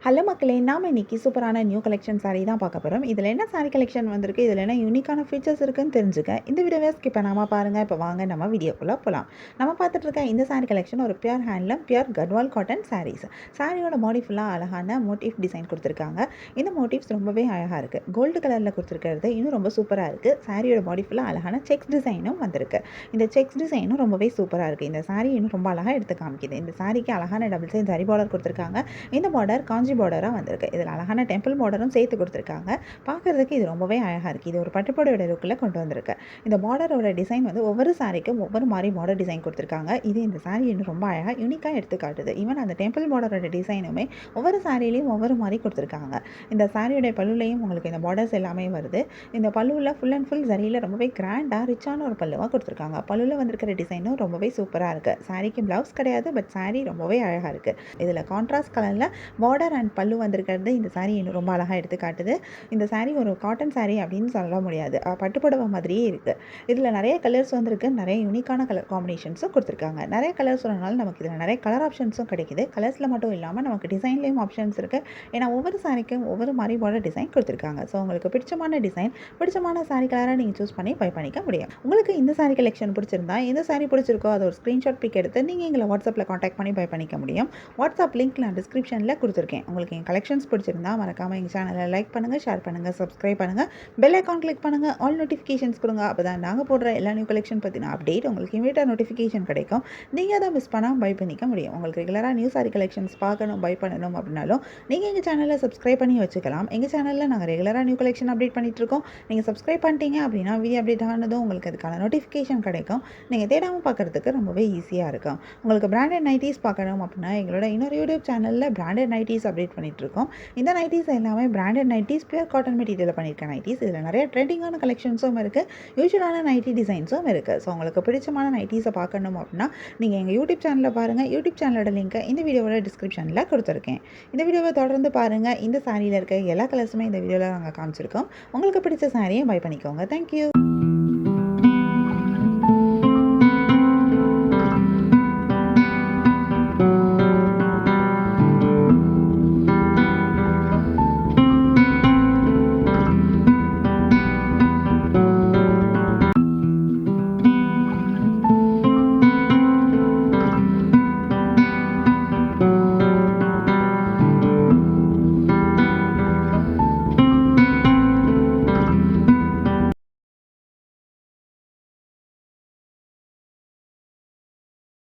Hello மக்களே, நாம இன்னைக்கு சூப்பரான நியூ கலெக்ஷன் சாரீ தான் பார்க்க போகிறோம். இதில் என்ன சாரீ கலெக்ஷன் வந்திருக்கு, இதில் என்ன யூனிக்கான ஃபீச்சர்ஸ் இருக்குன்னு தெரிஞ்சுக்க இந்த வீடியோவை ஸ்கிப் பண்ணாமல் பாருங்கள். இப்போ வாங்க நம்ம வீடியோக்குள்ளே போகலாம். நம்ம பார்த்துட்டு இருக்க இந்த சாரீ கலெக்ஷன் ஒரு pure handloom pure Gadwal cotton saris. சாரியோட பாடி ஃபுல்லாக அழகான மோட்டிவ் டிசைன் கொடுத்துருக்காங்க. இந்த மோட்டிவ்ஸ் ரொம்பவே அழகாக இருக்குது. கோல்டு கலரில் கொடுத்துருக்கிறது இன்னும் ரொம்ப சூப்பராக இருக்குது. சாரியோட பாடி ஃபுல்லாக அழகான செக்ஸ் டிசைனும் வந்திருக்கு. இந்த செக்ஸ் டிசைனும் ரொம்பவே சூப்பராக இருக்குது. இந்த சாரீ இன்னும் ரொம்ப அழகாக எடுத்து காமிக்குது. இந்த சாரிக்கு அழகான டபுள் சைட் ஜரி பார்டர் கொடுத்துருக்காங்க. இந்த பார்டர் காஞ்சி பார்டராக வந்திருக்கு. இதில் அழகான டெம்பிள் பார்டரும் சேர்த்து கொடுத்துருக்காங்க. பார்க்குறதுக்கு இது ரொம்பவே அழகாக இருக்குது. இது ஒரு பட்டுப்புடவையோட லுக்கில் கொண்டு வந்திருக்கு. இந்த பார்டரோட டிசைன் வந்து ஒவ்வொரு சாரிக்கும் ஒவ்வொரு மாதிரி பார்டர் டிசைன் கொடுத்துருக்காங்க. இது இந்த சாரீ இன்னும் ரொம்ப அழகாக யூனிக்காக எடுத்து காட்டுது. ஈவன் அந்த டெம்பிள் பார்டரோட டிசைனுமே ஒவ்வொரு சாரிலையும் ஒவ்வொரு மாதிரி கொடுத்துருக்காங்க. இந்த சாரியோட பல்லுலையும் உங்களுக்கு இந்த பார்டர்ஸ் எல்லாமே வருது. இந்த பல்லுவில் ஃபுல் அண்ட் ஃபுல் சரியில் ரொம்பவே கிராண்டாக ரிச்சான ஒரு பல்லுவாக கொடுத்துருக்காங்க. பல்லுவில் வந்திருக்கிற டிசைனும் ரொம்பவே சூப்பராக இருக்குது. சாரிக்கு ப்ளவுஸ் கிடையாது, பட் சாரீ ரொம்பவே அழகாக இருக்குது. இதில் கான்ட்ராஸ்ட் கலரில் பார்டர் அண்ட் பல்லு வந்திருக்கிறது இந்த சாரீ இன்னும் ரொம்ப அழகாக எடுத்து காட்டுது. இந்த சாரீ ஒரு காட்டன் சாரீ அப்படின்னு சொல்ல முடியாது, பட்டுப்புடவை மாதிரியே இருக்குது. இதில் நிறைய கலர்ஸ் வந்திருக்கு. நிறைய யூனிக்கான கலர் காம்பினேஷன்ஸும் கொடுத்துருக்காங்க. நிறைய கலர்ஸ் சொன்னனால நமக்கு இதில் நிறைய கலர் ஆப்ஷன்ஸும் கிடைக்குது. கலர்ஸில் மட்டும் இல்லாமல் நமக்கு டிசைன்லேயும் ஆப்ஷன்ஸ் இருக்குது. ஏன்னா ஒவ்வொரு சாரிக்கும் ஒவ்வொரு மாதிரி பார்டர் டிசைன் கொடுத்துருக்காங்க. ஸோ உங்களுக்கு பிடிச்சமான டிசைன், பிடிச்சமான சாரீ கலராக நீங்கள் சூஸ் பண்ணி பை பண்ணிக்க முடியும். உங்களுக்கு இந்த சாரீ கலெக்ஷன் பிடிச்சிருந்தா, எந்த சாரீ பிடிச்சிருக்கோ அதை ஒரு ஸ்க்ரீன்ஷாட் பிக் எடுத்து நீங்கள் எங்களை வாட்ஸ்அப்பில் காண்டாக்ட் பண்ணி பை பண்ணிக்க முடியும். வாட்ஸ்அப் லிங்க் நான் டிஸ்கிரிப்ஷனில் கொடுத்துருக்கேன். உங்களுக்கு என் கலெக்ஷன்ஸ் பிடிச்சிருந்தா மறக்காமல் எங்கள் சேனலை லைக் பண்ணுங்கள், ஷேர் பண்ணுங்கள், சப்ஸ்கிரைப் பண்ணுங்கள், பெல் ஐக்கான் கிளிக் பண்ணுங்கள், ஆல் நோட்டிஃபிகேஷன்ஸ் கொடுங்க. அப்போ தான் நாங்கள் போடுற எல்லா நியூ கலெக்ஷன் பற்றின அப்டேட் உங்களுக்கு இமீடியட்டாக நோட்டிஃபிகேஷன் கிடைக்கும். நீங்கள் அதை மிஸ் பண்ணால் பை பண்ணிக்க முடியும். உங்களுக்கு ரெகுலராக நியூ சாரி கலெக்ஷன்ஸ் பார்க்கணும், பை பண்ணணும் அப்படின்னாலும் நீங்கள் எங்கள் சேனலை சப்ஸ்கிரைப் பண்ணி வச்சுக்கலாம். எங்கள் சேனலில் நாங்கள் ரெகுலராக நியூ கலெக்ஷன் அப்டேட் பண்ணிகிட்ருக்கோம். நீங்கள் சப்ஸ்கிரைப் பண்ணிட்டீங்க அப்படின்னா வீடியோ அப்டேட் ஆனதும் உங்களுக்கு அதுக்கான நோட்டிஃபிகேஷன் கிடைக்கும். நீங்கள் தேடாமல் பார்க்குறதுக்கு ரொம்பவே ஈஸியாக இருக்கும். உங்களுக்கு பிராண்டட் நைட்டிஸ் பார்க்கணும் அப்படின்னா எங்களோட இன்னொரு யூடியூப் சேனலில் பிராண்டட் நைட்டிஸ் அப்டேட் பண்ணிகிட்ருக்கோம். இந்த நைட்டிஸ் எல்லாமே branded nighties, pure cotton material பண்ணியிருக்க நைட்டிஸ். இதில் நிறைய ட்ரெண்டிங்கான கலெக்ஷன்ஸும் இருக்குது, யூஸ்வலான நைட்டி டிசைன்ஸும் இருக்குது. ஸோ உங்களுக்கு பிடிச்சமான நைட்டிஸை பார்க்கணும் அப்படின்னா நீங்கள் எங்கள் யூடியூப் சேனலில் பாருங்கள். யூடியூப் சேனலோட லிங்க்கை இந்த வீடியோவோட டிஸ்கிரிப்ஷனில் கொடுத்துருக்கேன். இந்த வீடியோவை தொடர்ந்து பாருங்கள். இந்த சாரியில் இருக்க எல்லா கலர்ஸுமே இந்த வீடியோவில் நாங்கள் காமிச்சிருக்கோம். உங்களுக்கு பிடிச்ச சாரியை பை பண்ணிக்கோங்க. தேங்க்யூ.